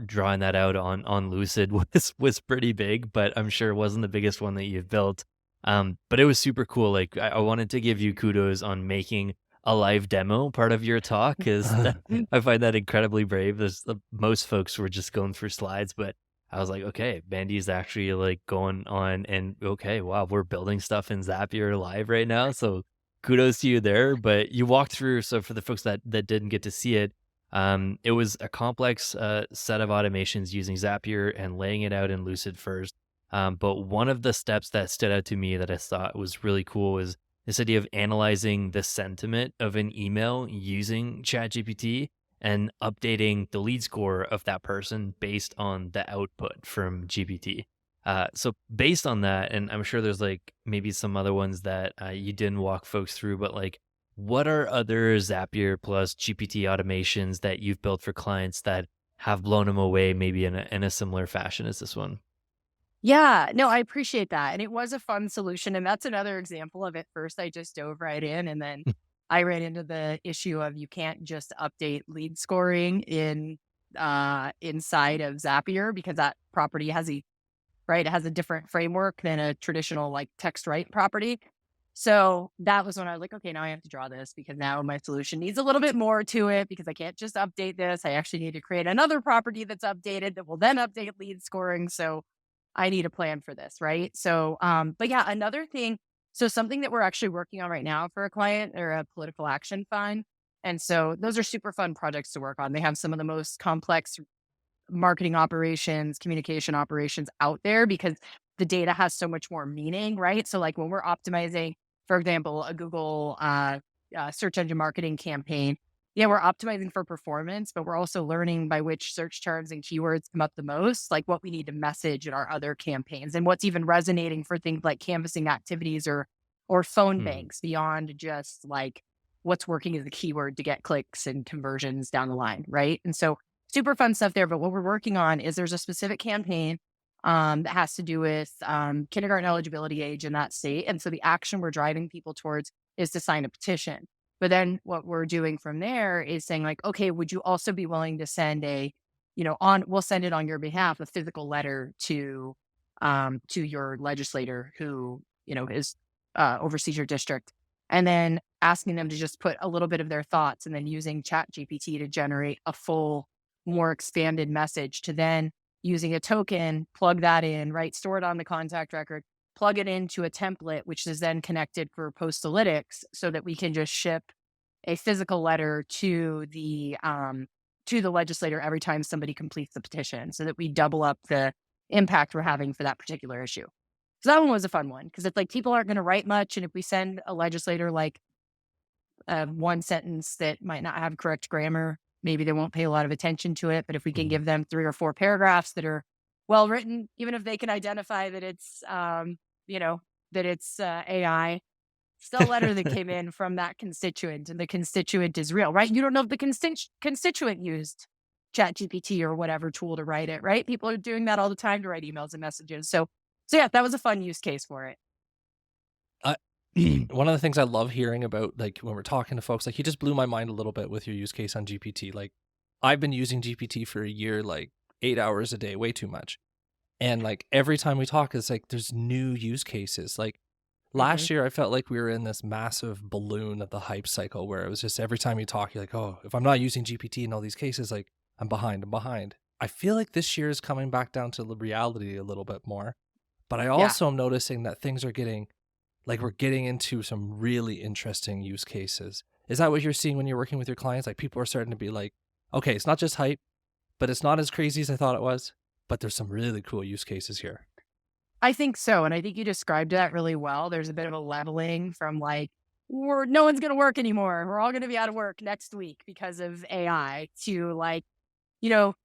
drawing that out on Lucid was pretty big, but I'm sure it wasn't the biggest one that you've built. But it was super cool. Like I wanted to give you kudos on making a live demo part of your talk because I find that incredibly brave. Most folks were just going through slides, but I was like, okay, Mandy's actually like going on and okay, wow, we're building stuff in Zapier live right now. So kudos to you there. But you walked through, so for the folks that didn't get to see it, it was a complex set of automations using Zapier and laying it out in Lucid first. But one of the steps that stood out to me that I thought was really cool was this idea of analyzing the sentiment of an email using ChatGPT and updating the lead score of that person based on the output from GPT. So based on that, and I'm sure there's like maybe some other ones that you didn't walk folks through, but like what are other Zapier plus GPT automations that you've built for clients that have blown them away maybe in a similar fashion as this one? Yeah, no, I appreciate that. And it was a fun solution. And that's another example of it. First, I just dove right in. And then I ran into the issue of you can't just update lead scoring inside of Zapier because that property has right, it has a different framework than a traditional like text write property. So that was when I was like, okay, now I have to draw this because now my solution needs a little bit more to it because I can't just update this. I actually need to create another property that's updated that will then update lead scoring. So I need a plan for this, right? So, but yeah, another thing. So something that we're actually working on right now for a client or a political action fund. And so those are super fun projects to work on. They have some of the most complex marketing operations, communication operations out there because the data has so much more meaning, right? So like when we're optimizing, for example, a Google search engine marketing campaign, yeah, we're optimizing for performance, but we're also learning by which search terms and keywords come up the most, like what we need to message in our other campaigns and what's even resonating for things like canvassing activities or phone Hmm. banks beyond just like what's working as a keyword to get clicks and conversions down the line, right? And so super fun stuff there. But what we're working on is there's a specific campaign that has to do with kindergarten eligibility age in that state. And so the action we're driving people towards is to sign a petition. But then what we're doing from there is saying like, okay, would you also be willing to send we'll send it on your behalf, a physical letter to your legislator who, is oversees your district. And then asking them to just put a little bit of their thoughts and then using Chat GPT to generate a full, more expanded message to then using a token, plug that in, right? Store it on the contact record, plug it into a template, which is then connected for Postalytics so that we can just ship a physical letter to the legislator every time somebody completes the petition so that we double up the impact we're having for that particular issue. So that one was a fun one because it's like people aren't going to write much. And if we send a legislator like one sentence that might not have correct grammar, maybe they won't pay a lot of attention to it. But if we can give them 3 or 4 paragraphs that are well written, even if they can identify that it's, AI, still a letter that came in from that constituent and the constituent is real, right? You don't know if the constituent used ChatGPT or whatever tool to write it, right? People are doing that all the time to write emails and messages. So yeah, that was a fun use case for it. I, one of the things I love hearing about, like when we're talking to folks, like you just blew my mind a little bit with your use case on GPT. Like I've been using GPT for a year, like 8 hours a day, way too much. And like every time we talk, it's like there's new use cases. Like Mhm. last year, I felt like we were in this massive balloon of the hype cycle where it was just every time you talk, you're like, oh, if I'm not using GPT in all these cases, like I'm behind, I'm behind. I feel like this year is coming back down to the reality a little bit more. But I Yeah. also am noticing that things are getting, like we're getting into some really interesting use cases. Is that what you're seeing when you're working with your clients? Like people are starting to be like, okay, it's not just hype, but it's not as crazy as I thought it was. But there's some really cool use cases here. I think so. And I think you described that really well. There's a bit of a leveling from like no one's going to work anymore. We're all going to be out of work next week because of AI, to like,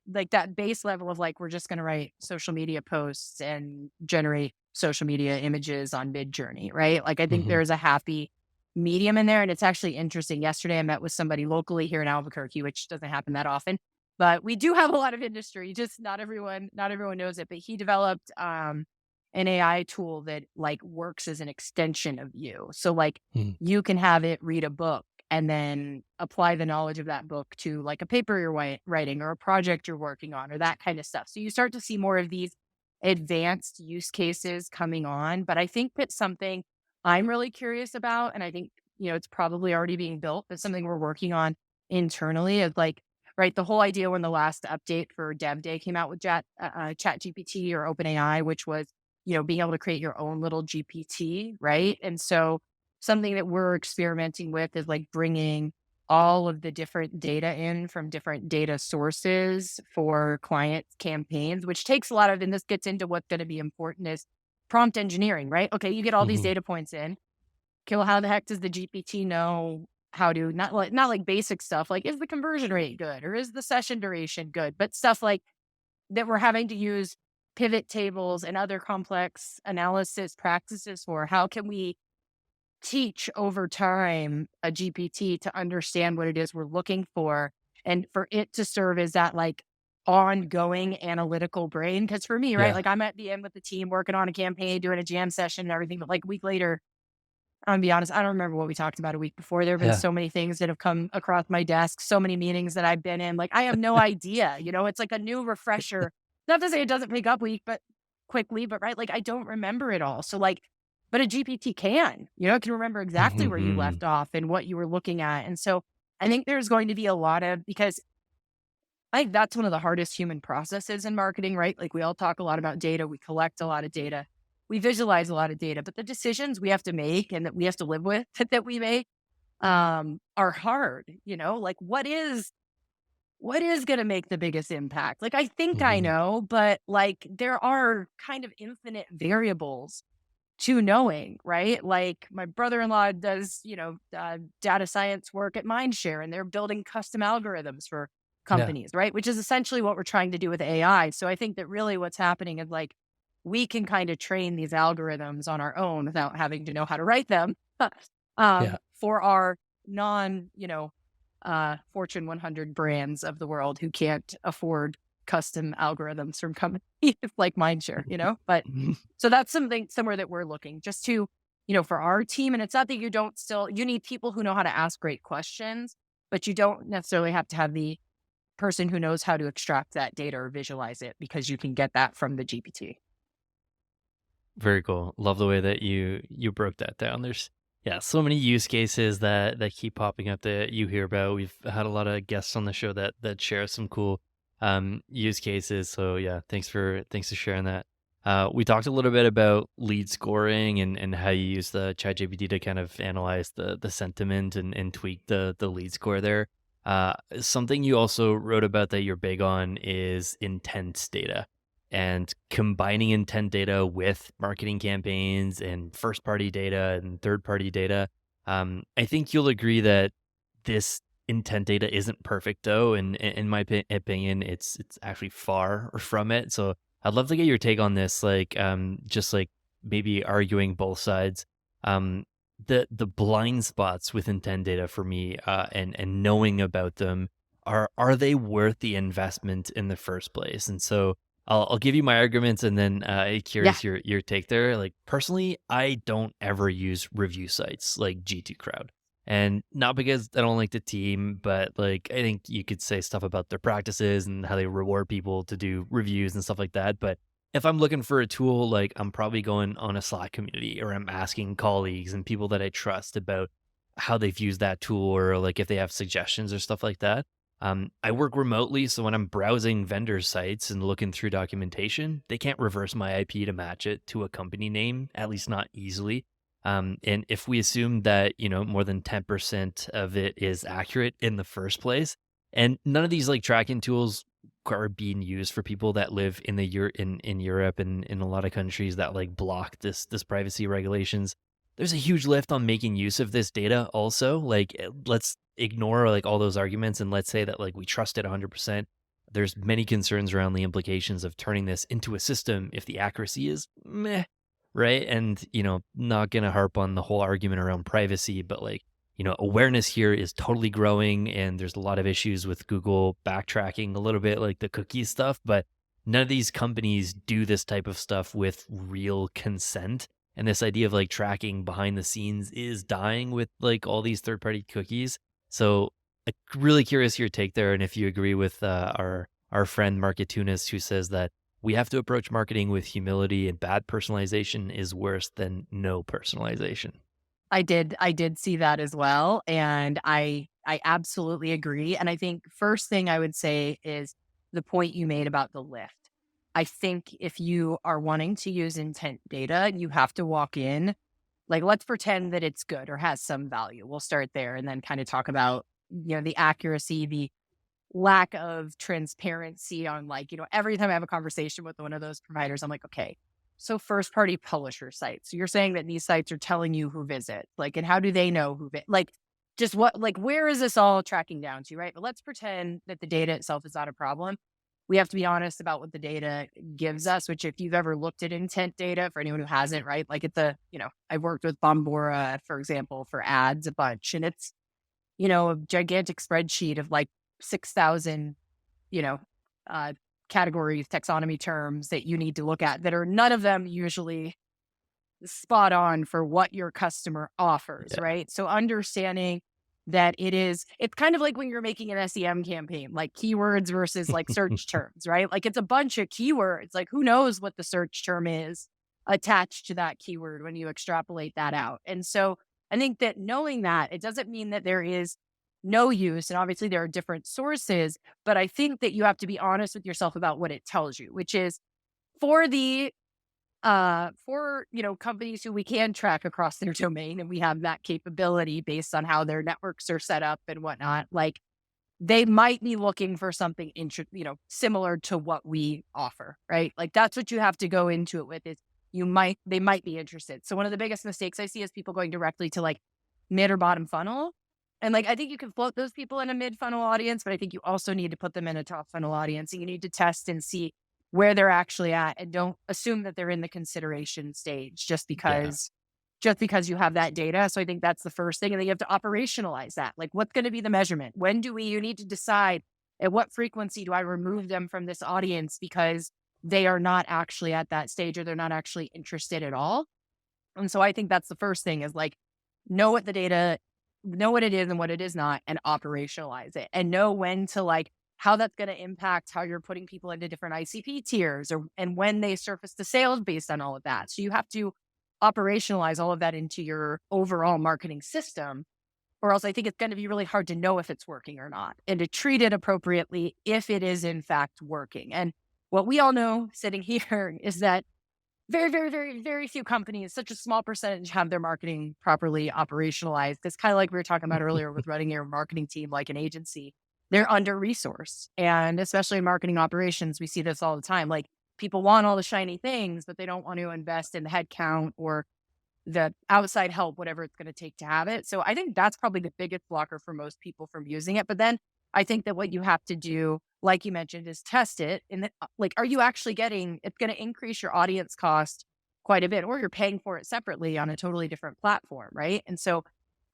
like that base level of like, we're just going to write social media posts and generate social media images on Mid-Journey, right? Like, I think Hmm. there's a happy medium in there. And it's actually interesting. Yesterday, I met with somebody locally here in Albuquerque, which doesn't happen that often, but we do have a lot of industry. Just not everyone knows it. But he developed an AI tool that like works as an extension of you. So like you can have it read a book and then apply the knowledge of that book to like a paper you're writing or a project you're working on or that kind of stuff. So you start to see more of these advanced use cases coming on. But I think that's something I'm really curious about. And I think, it's probably already being built, but something we're working on internally is like, right, the whole idea when the last update for Dev Day came out with ChatGPT or OpenAI, which was, being able to create your own little GPT, right? And so something that we're experimenting with is like bringing all of the different data in from different data sources for client campaigns, which takes a lot of, and this gets into what's going to be important is prompt engineering, right? Okay, you get all these Hmm. data points in. Okay, well, how the heck does the GPT know how to not like basic stuff like is the conversion rate good or is the session duration good, but stuff like that we're having to use pivot tables and other complex analysis practices for. How can we teach over time a GPT to understand what it is we're looking for and for it to serve as that like ongoing analytical brain? Because for me, right, Yeah. like I'm at the end with the team working on a campaign, doing a jam session and everything, but like a week later, I'm gonna be honest, I don't remember what we talked about a week before. There have been Yeah. so many things that have come across my desk, so many meetings that I've been in. Like I have no idea, it's like a new refresher. Not to say it doesn't pick up quickly, but right, like I don't remember it all. So like, but a GPT can, it can remember exactly where you Hmm. left off and what you were looking at. And so I think there's going to be a lot of, because I think that's one of the hardest human processes in marketing, right? Like we all talk a lot about data, we collect a lot of data, we visualize a lot of data, but the decisions we have to make and that we have to live with that we make are hard, like what is going to make the biggest impact? Like I think I Hmm. know, but like there are kind of infinite variables to knowing, right? Like my brother-in-law does, data science work at Mindshare and they're building custom algorithms for Yeah. companies, right? Which is essentially what we're trying to do with AI. So I think that really what's happening is like we can kind of train these algorithms on our own without having to know how to write them Yeah. for our non, Fortune 100 brands of the world who can't afford custom algorithms from companies like Mindshare, But so that's something somewhere that we're looking just to, for our team. And it's not that you need people who know how to ask great questions, but you don't necessarily have to have the person who knows how to extract that data or visualize it because you can get that from the GPT. Very cool. Love the way that you broke that down. There's yeah, so many use cases that keep popping up that you hear about. We've had a lot of guests on the show that share some cool use cases. So yeah, thanks for sharing that. We talked a little bit about lead scoring and how you use the ChatGPT to kind of analyze the sentiment and tweak the lead score there. Something you also wrote about that you're big on is intent data and combining intent data with marketing campaigns and first party data and third party data. I think you'll agree that this intent data isn't perfect though, and in my opinion, it's actually far from it. So I'd love to get your take on this, like just like maybe arguing both sides. Um, the blind spots with intent data for me, and knowing about them, are they worth the investment in the first place? And so I'll give you my arguments and then Yeah. curious your take there. Like personally, I don't ever use review sites like G2 Crowd. And not because I don't like the team, but like I think you could say stuff about their practices and how they reward people to do reviews and stuff like that. But if I'm looking for a tool, like I'm probably going on a Slack community or I'm asking colleagues and people that I trust about how they've used that tool or like if they have suggestions or stuff like that. I work remotely, so when I'm browsing vendor sites and looking through documentation, they can't reverse my IP to match it to a company name, at least not easily. And if we assume that, more than 10% of it is accurate in the first place, and none of these like tracking tools are being used for people that live in Europe and in a lot of countries that like block this privacy regulations. there's a huge lift on making use of this data also. Like, let's ignore like all those arguments and let's say that like we trust it 100%. There's many concerns around the implications of turning this into a system if the accuracy is meh, right? And, not going to harp on the whole argument around privacy, but like, awareness here is totally growing and there's a lot of issues with Google backtracking a little bit, like the cookie stuff, but none of these companies do this type of stuff with real consent. And this idea of like tracking behind the scenes is dying with like all these third party cookies. So really curious your take there, and if you agree with our friend Marketunis, who says that we have to approach marketing with humility, and bad personalization is worse than no personalization. I did see that as well, and I absolutely agree. And I think first thing I would say is the point you made about the lift. I think if you are wanting to use intent data, you have to walk in like, let's pretend that it's good or has some value. We'll start there and then kind of talk about, the accuracy, the lack of transparency on like, every time I have a conversation with one of those providers, I'm like, okay, so first party publisher sites. So you're saying that these sites are telling you who visits, like, and how do they know like, just what, like, where is this all tracking down to, right? But let's pretend that the data itself is not a problem. We have to be honest about what the data gives us, which if you've ever looked at intent data, for anyone who hasn't, right? Like I've worked with Bombora, for example, for ads a bunch, and it's, a gigantic spreadsheet of like 6,000, you know, uh, categories, taxonomy terms that you need to look at that are none of them usually spot on for what your customer offers, Yeah. right? So understanding that it's kind of like when you're making an SEM campaign, like keywords versus like search terms, right? Like it's a bunch of keywords. Like who knows what the search term is attached to that keyword when you extrapolate that out. And so I think that knowing that, it doesn't mean that there is no use. And obviously there are different sources, but I think that you have to be honest with yourself about what it tells you, which is for companies who we can track across their domain, and we have that capability based on how their networks are set up and whatnot, like they might be looking for something similar to what we offer, right? Like that's what you have to go into it with, is they might be interested. So one of the biggest mistakes I see is people going directly to like mid or bottom funnel. And like I think you can float those people in a mid funnel audience, but I think you also need to put them in a top funnel audience, and you need to test and see where they're actually at, and don't assume that they're in the consideration stage just Yeah. because you have that data. So I think that's the first thing. And then you have to operationalize that. Like what's going to be the measurement? You need to decide at what frequency do I remove them from this audience because they are not actually at that stage or they're not actually interested at all. And so I think that's the first thing, is like know what it is and what it is not, and operationalize it, and know when to like how that's going to impact how you're putting people into different ICP tiers, and when they surface the sales based on all of that. So you have to operationalize all of that into your overall marketing system, or else I think it's going to be really hard to know if it's working or not, and to treat it appropriately if it is in fact working. And what we all know sitting here is that very, very, very, very few companies, such a small percentage, have their marketing properly operationalized. It's kind of like we were talking about earlier with running your marketing team like an agency. They're under resourced. And especially in marketing operations, we see this all the time. Like people want all the shiny things, but they don't want to invest in the headcount or the outside help, whatever it's going to take to have it. So I think that's probably the biggest blocker for most people from using it. But then I think that what you have to do, like you mentioned, is test it. And then, like, are you actually it's going to increase your audience cost quite a bit, or you're paying for it separately on a totally different platform, right? And so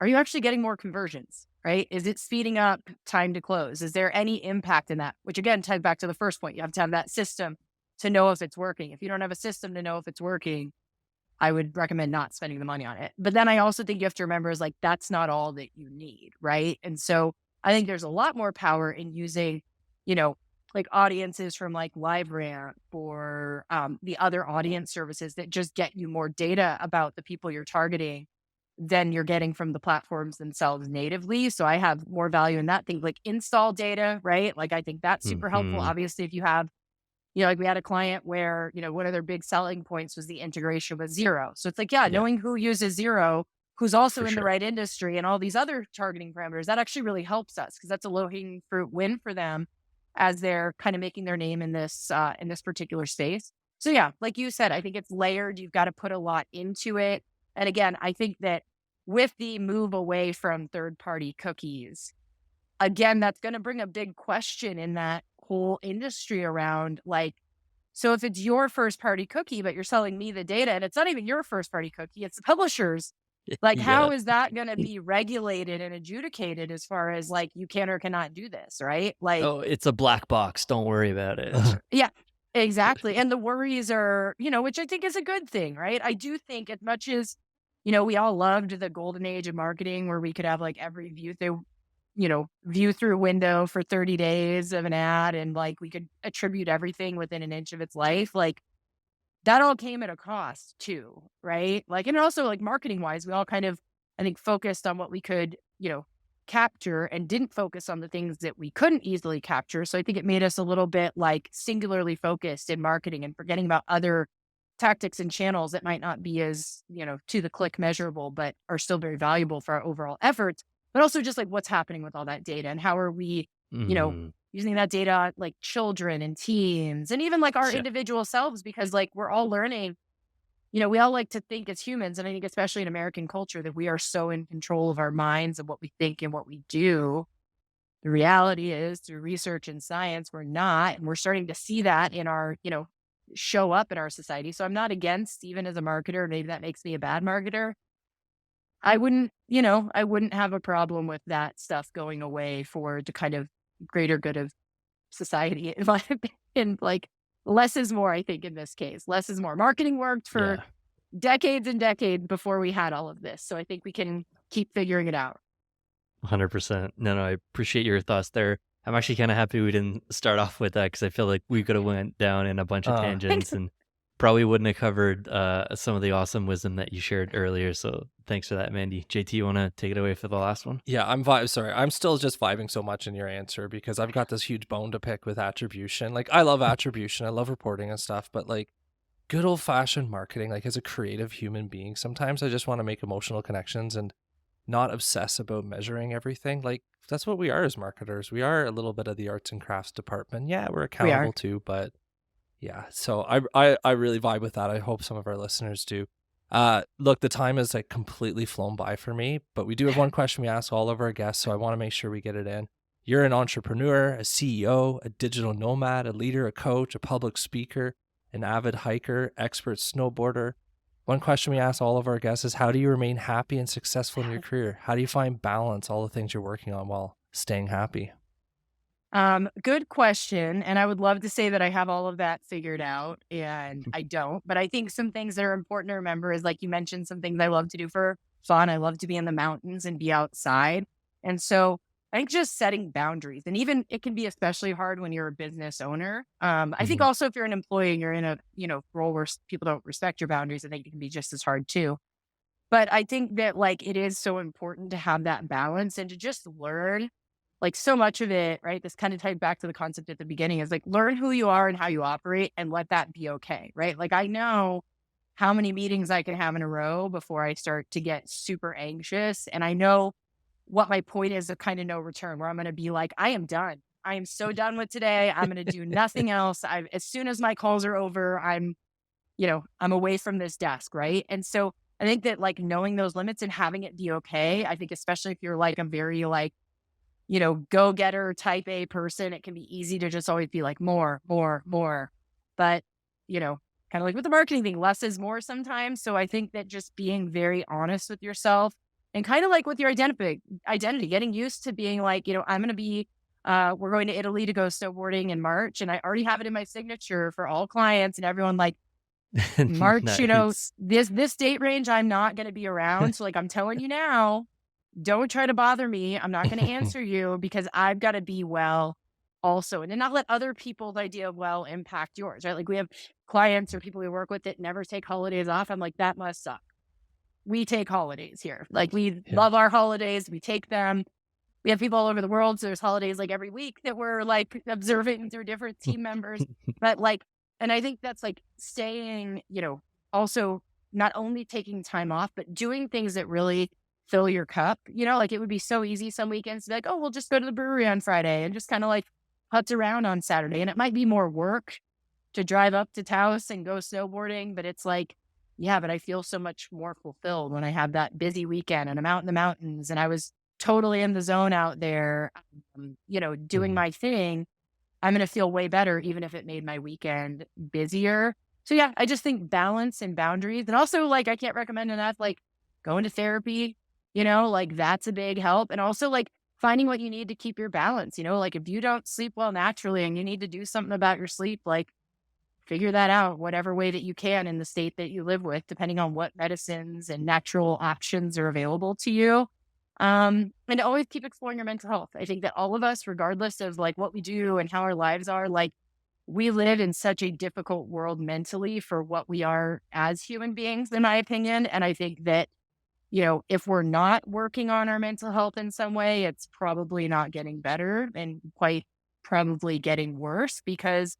are you actually getting more conversions, right? Is it speeding up time to close? Is there any impact in that? Which again, ties back to the first point. You have to have that system to know if it's working. If you don't have a system to know if it's working, I would recommend not spending the money on it. But then I also think you have to remember is like, that's not all that you need, right? And so I think there's a lot more power in using, like audiences from like LiveRamp or the other audience services that just get you more data about the people you're targeting than you're getting from the platforms themselves natively. So I have more value in that thing, like install data, right? Like I think that's super helpful. Hmm. Obviously, if you have, like we had a client where, one of their big selling points was the integration with Zero. So it's like, yeah, Yeah, knowing who uses Zero, who's also for in the sure. right industry and all these other targeting parameters, that actually really helps us because that's a low hanging fruit win for them as they're kind of making their name in this particular space. So yeah, like you said, I think it's layered. You've got to put a lot into it. And again, I think that with the move away from third-party cookies, again, that's going to bring a big question in that whole industry around like, so if it's your first party cookie, but you're selling me the data and it's not even your first party cookie, it's the publisher's, like, Yeah. how is that going to be regulated and adjudicated as far as like you can or cannot do this, right? Like, Oh, it's a black box. Don't worry about it. yeah, exactly. And the worries are, which I think is a good thing, right? I do think as much as, we all loved the golden age of marketing where we could have like every view through window for 30 days of an ad and like we could attribute everything within an inch of its life. Like that all came at a cost too, right? Like, and also like marketing wise, we all kind of, I think, focused on what we could, capture and didn't focus on the things that we couldn't easily capture. So I think it made us a little bit like singularly focused in marketing and forgetting about other tactics and channels that might not be as, to the click measurable, but are still very valuable for our overall efforts. But also just like what's happening with all that data and how are we, Mhm. using that data on like children and teens and even like our Yeah. individual selves, because like we're all learning, we all like to think as humans. And I think especially in American culture that we are so in control of our minds and what we think and what we do. The reality is through research and science, we're not. And we're starting to see that in our, show up in our society. So I'm not against, even as a marketer, maybe that makes me a bad marketer. I wouldn't have a problem with that stuff going away for the kind of greater good of society, in my opinion. Like less is more, I think, in this case. Less is more. Marketing worked for Yeah. decades and decades before we had all of this. So I think we can keep figuring it out. 100%. No, I appreciate your thoughts there. I'm actually kind of happy we didn't start off with that because I feel like we could have went down in a bunch of tangents and probably wouldn't have covered some of the awesome wisdom that you shared earlier. So thanks for that, Mandy. JT, you want to take it away for the last one? Yeah, sorry. I'm still just vibing so much in your answer because I've got this huge bone to pick with attribution. Like I love attribution. I love reporting and stuff, but like good old fashioned marketing, like as a creative human being, sometimes I just want to make emotional connections and not obsess about measuring everything. Like that's what we are as marketers. We are a little bit of the arts and crafts department. Yeah, we're We accountable are. too, but yeah. So I really vibe with that. I hope some of our listeners do. Look, the time has like completely flown by for me, but we do have one question we ask all of our guests, so I want to make sure we get it in. You're an entrepreneur, a CEO, a digital nomad, a leader, a coach, a public speaker, an avid hiker, expert snowboarder. One question we ask all of our guests is how do you remain happy and successful in your career? How do you find balance, all the things you're working on while staying happy? Good question. And I would love to say that I have all of that figured out, and I don't. But I think some things that are important to remember is like you mentioned, some things I love to do for fun. I love to be in the mountains and be outside. And so I think just setting boundaries, and even it can be especially hard when you're a business owner. I think Mhm. also if you're an employee and you're in a, role where people don't respect your boundaries, I think it can be just as hard too. But I think that like it is so important to have that balance and to just learn like so much of it, right? This kind of tied back to the concept at the beginning is like learn who you are and how you operate and let that be okay, right? Like I know how many meetings I can have in a row before I start to get super anxious. And I know what my point is of kind of no return, where I'm going to be like, I am done. I am so done with today. I'm going to do nothing else. As soon as my calls are over, I'm away from this desk, right? And so I think that like knowing those limits and having it be okay, I think especially if you're like a very like, go getter type A person, it can be easy to just always be like more, more, more. But, kind of like with the marketing thing, less is more sometimes. So I think that just being very honest with yourself and kind of like with your identity, getting used to being like, I'm going to be, we're going to Italy to go snowboarding in March. And I already have it in my signature for all clients and everyone like, March, Nice. this date range, I'm not going to be around. So like, I'm telling you now, don't try to bother me. I'm not going to answer you because I've got to be well also. And then not let other people's idea of well impact yours, right? Like we have clients or people we work with that never take holidays off. I'm like, that must suck. We take holidays here. Like we Yeah. love our holidays. We take them. We have people all over the world. So there's holidays like every week that we're like observing through different team members. But like, and I think that's like staying, also not only taking time off, but doing things that really fill your cup. Like it would be so easy some weekends to be like, oh, we'll just go to the brewery on Friday and just kind of like putz around on Saturday. And it might be more work to drive up to Taos and go snowboarding, but it's like, yeah, but I feel so much more fulfilled when I have that busy weekend and I'm out in the mountains and I was totally in the zone out there, doing Mhm. my thing. I'm going to feel way better, even if it made my weekend busier. So yeah, I just think balance and boundaries. And also, like, I can't recommend enough, like, going to therapy, like, that's a big help. And also, like, finding what you need to keep your balance, like, if you don't sleep well naturally and you need to do something about your sleep, like, figure that out whatever way that you can in the state that you live with, depending on what medicines and natural options are available to you. And always keep exploring your mental health. I think that all of us, regardless of like what we do and how our lives are, like, we live in such a difficult world mentally for what we are as human beings, in my opinion. And I think that, if we're not working on our mental health in some way, it's probably not getting better and quite probably getting worse because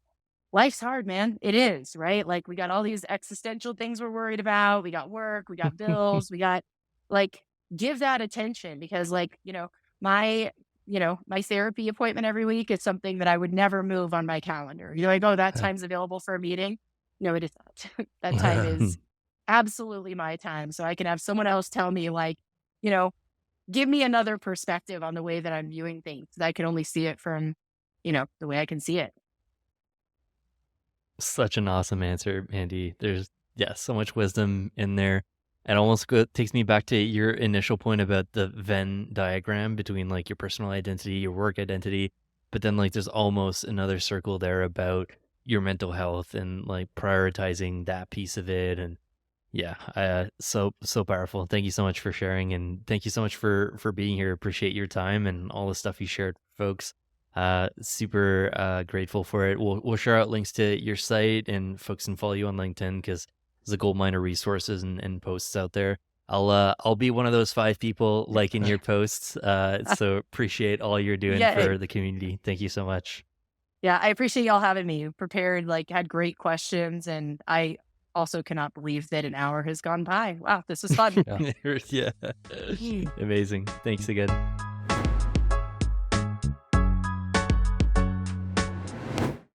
life's hard, man. It is, right? Like, we got all these existential things we're worried about. We got work, we got bills, we got, like, give that attention because, like, my therapy appointment every week is something that I would never move on my calendar. You're like, oh, that time's available for a meeting. No, it is not. That time is absolutely my time. So I can have someone else tell me, like, you know, give me another perspective on the way that I'm viewing things. I can only see it from, the way I can see it. Such an awesome answer, Andy. There's, yeah, so much wisdom in there. It almost takes me back to your initial point about the Venn diagram between like your personal identity, your work identity, but then like there's almost another circle there about your mental health and like prioritizing that piece of it. And yeah, so powerful. Thank you so much for sharing, and thank you so much for being here. Appreciate your time and all the stuff you shared, folks. Super grateful for it. We'll share out links to your site, and folks can follow you on LinkedIn because there's a gold mine of resources and posts out there. I'll be one of those 5 people liking your posts. So appreciate all you're doing Yeah. for the community. Thank you so much. Yeah, I appreciate y'all having me. You prepared, like, had great questions, and I also cannot believe that an hour has gone by. Wow, this was fun. Yeah. Yeah, amazing. Thanks again.